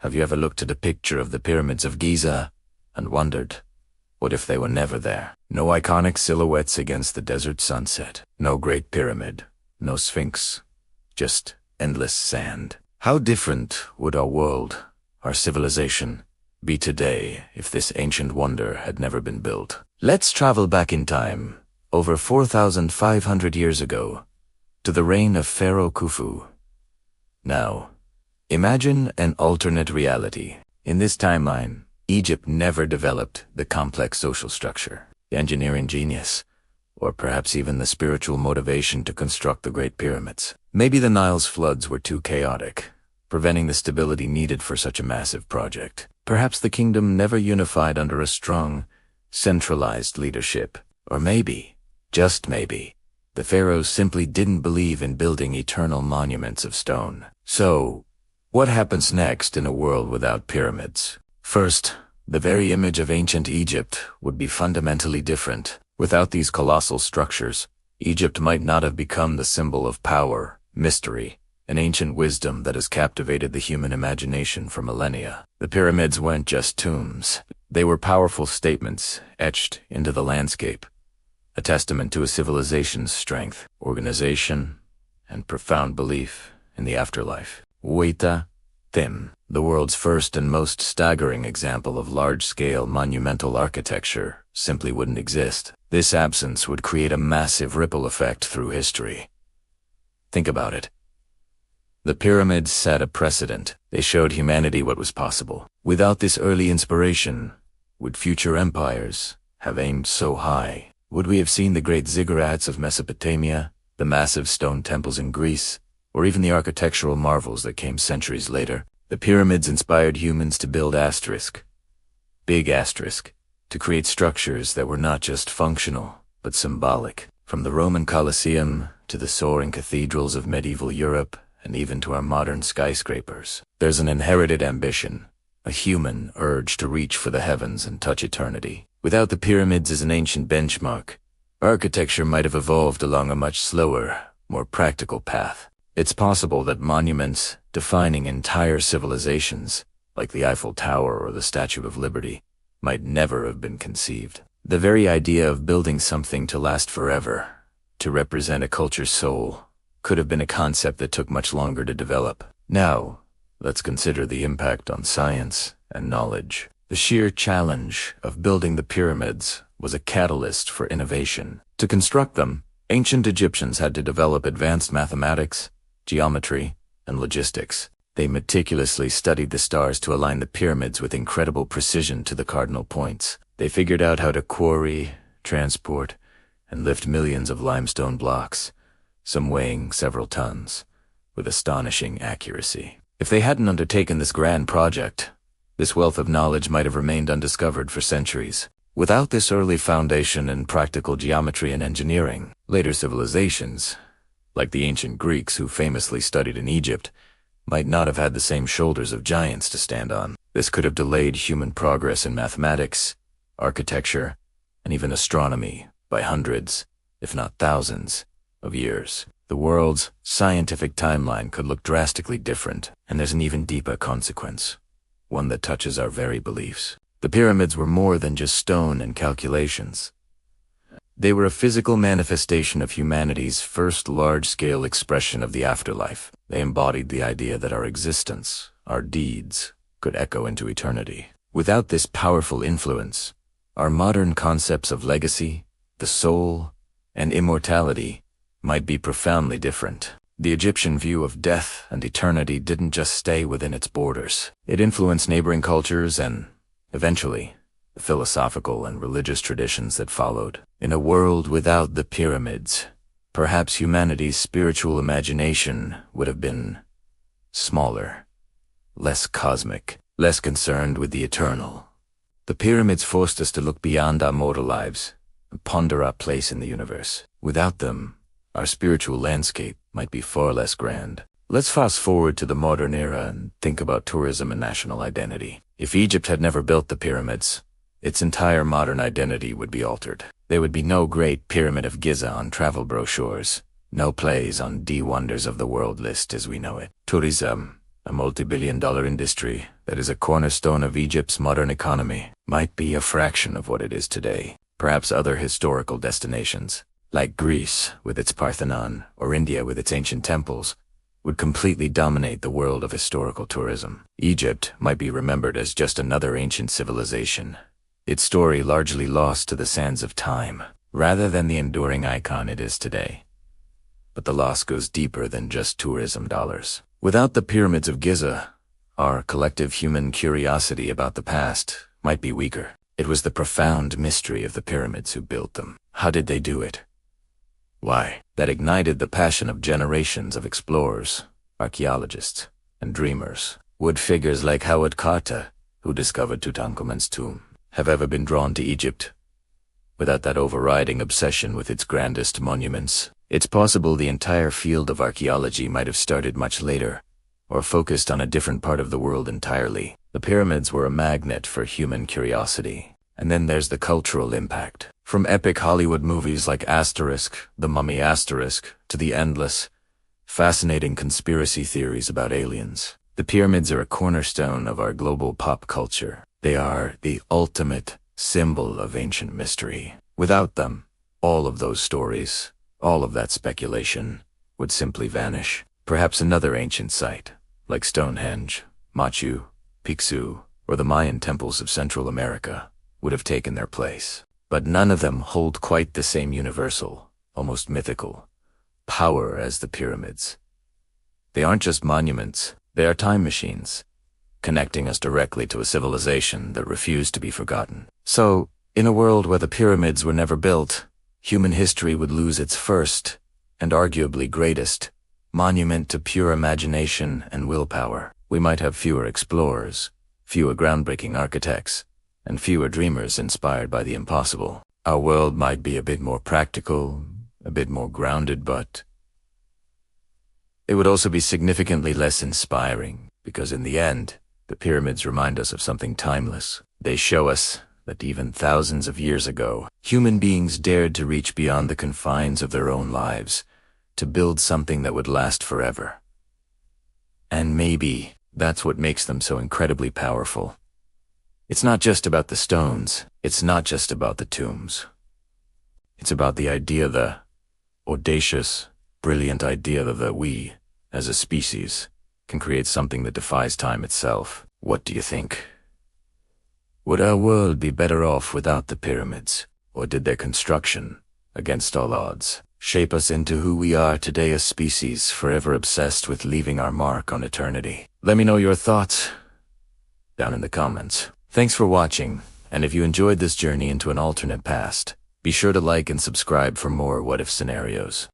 Have you ever looked at a picture of the Pyramids of Giza and wondered, what if they were never there? No iconic silhouettes against the desert sunset. No Great Pyramid. No Sphinx. Just endless sand. How different would our world, our civilization, be today if this ancient wonder had never been built? Let's travel back in time, over 4,500 years ago, to the reign of Pharaoh Khufu. Now, imagine an alternate reality. In this timeline, Egypt never developed the complex social structure, the engineering genius, or perhaps even the spiritual motivation to construct the Great Pyramids. Maybe the Nile's floods were too chaotic, preventing the stability needed for such a massive project. Perhaps the kingdom never unified under a strong, centralized leadership. Or maybe, just maybe, the pharaohs simply didn't believe in building eternal monuments of stone. So, what happens next in a world without pyramids? First, the very image of ancient Egypt would be fundamentally different. Without these colossal structures, Egypt might not have become the symbol of power, mystery, and ancient wisdom that has captivated the human imagination for millennia. The pyramids weren't just tombs. They were powerful statements etched into the landscape, a testament to a civilization's strength, organization, and profound belief in the afterlife. Weta Thim, the world's first and most staggering example of large-scale monumental architecture, simply wouldn't exist. This absence would create a massive ripple effect through history. Think about it. The pyramids set a precedent. They showed humanity what was possible. Without this early inspiration, would future empires have aimed so high? Would we have seen the great ziggurats of Mesopotamia, the massive stone temples in Greece, or even the architectural marvels that came centuries later? The pyramids inspired humans to build big asterisk, to create structures that were not just functional, but symbolic. From the Roman Colosseum to the soaring cathedrals of medieval Europe, and even to our modern skyscrapers, there's an inherited ambition, a human urge to reach for the heavens and touch eternity. Without the pyramids as an ancient benchmark, architecture might have evolved along a much slower, more practical path. It's possible that monuments defining entire civilizations, like the Eiffel Tower or the Statue of Liberty, might never have been conceived. The very idea of building something to last forever, to represent a culture's soul, could have been a concept that took much longer to develop. Now, let's consider the impact on science and knowledge. The sheer challenge of building the pyramids was a catalyst for innovation. To construct them, ancient Egyptians had to develop advanced mathematics, geometry, and logistics. They meticulously studied the stars to align the pyramids with incredible precision to the cardinal points. They figured out how to quarry, transport, and lift millions of limestone blocks, some weighing several tons, with astonishing accuracy. If they hadn't undertaken this grand project, this wealth of knowledge might have remained undiscovered for centuries. Without this early foundation in practical geometry and engineering, later civilizations, like the ancient Greeks who famously studied in Egypt, might not have had the same shoulders of giants to stand on. This could have delayed human progress in mathematics, architecture, and even astronomy by hundreds, if not thousands, of years. The world's scientific timeline could look drastically different, and there's an even deeper consequence, one that touches our very beliefs. The pyramids were more than just stone and calculations. They were a physical manifestation of humanity's first large-scale expression of the afterlife. They embodied the idea that our existence, our deeds, could echo into eternity. Without this powerful influence, our modern concepts of legacy, the soul, and immortality might be profoundly different. The Egyptian view of death and eternity didn't just stay within its borders. It influenced neighboring cultures and, eventually, the philosophical and religious traditions that followed. In a world without the pyramids, perhaps humanity's spiritual imagination would have been smaller, less cosmic, less concerned with the eternal. The pyramids forced us to look beyond our mortal lives and ponder our place in the universe. Without them, our spiritual landscape might be far less grand. Let's fast forward to the modern era and think about tourism and national identity. If Egypt had never built the pyramids, its entire modern identity would be altered. There would be no Great Pyramid of Giza on travel brochures, no plays on the Wonders of the World list as we know it. Tourism, a multi-billion-dollar industry that is a cornerstone of Egypt's modern economy, might be a fraction of what it is today. Perhaps other historical destinations, like Greece with its Parthenon or India with its ancient temples, would completely dominate the world of historical tourism. Egypt might be remembered as just another ancient civilization, its story largely lost to the sands of time, rather than the enduring icon it is today. But the loss goes deeper than just tourism dollars. Without the Pyramids of Giza, our collective human curiosity about the past might be weaker. It was the profound mystery of the pyramids who built them. How did they do it? Why? That ignited the passion of generations of explorers, archaeologists, and dreamers. Would figures like Howard Carter, who discovered Tutankhamun's tomb, have ever been drawn to Egypt? Without that overriding obsession with its grandest monuments, it's possible the entire field of archaeology might have started much later, or focused on a different part of the world entirely. The pyramids were a magnet for human curiosity. And then there's the cultural impact. From epic Hollywood movies like Asterisk, The Mummy Asterisk, to the endless, fascinating conspiracy theories about aliens, the pyramids are a cornerstone of our global pop culture. They are the ultimate symbol of ancient mystery. Without them, all of those stories, all of that speculation, would simply vanish. Perhaps another ancient site, like Stonehenge, Machu Picchu, or the Mayan temples of Central America, would have taken their place. But none of them hold quite the same universal, almost mythical, power as the pyramids. They aren't just monuments, they are time machines, connecting us directly to a civilization that refused to be forgotten. So, in a world where the pyramids were never built, human history would lose its first, and arguably greatest, monument to pure imagination and willpower. We might have fewer explorers, fewer groundbreaking architects, and fewer dreamers inspired by the impossible. Our world might be a bit more practical, a bit more grounded, but it would also be significantly less inspiring, because in the end, the pyramids remind us of something timeless. They show us that even thousands of years ago, human beings dared to reach beyond the confines of their own lives, to build something that would last forever. And maybe that's what makes them so incredibly powerful. It's not just about the stones, it's not just about the tombs. It's about the idea, the audacious, brilliant idea that we, as a species, can create something that defies time itself. What do you think? Would our world be better off without the pyramids, or did their construction, against all odds, shape us into who we are today, a species forever obsessed with leaving our mark on eternity? Let me know your thoughts down in the comments. Thanks for watching, and if you enjoyed this journey into an alternate past, be sure to like and subscribe for more what-if scenarios.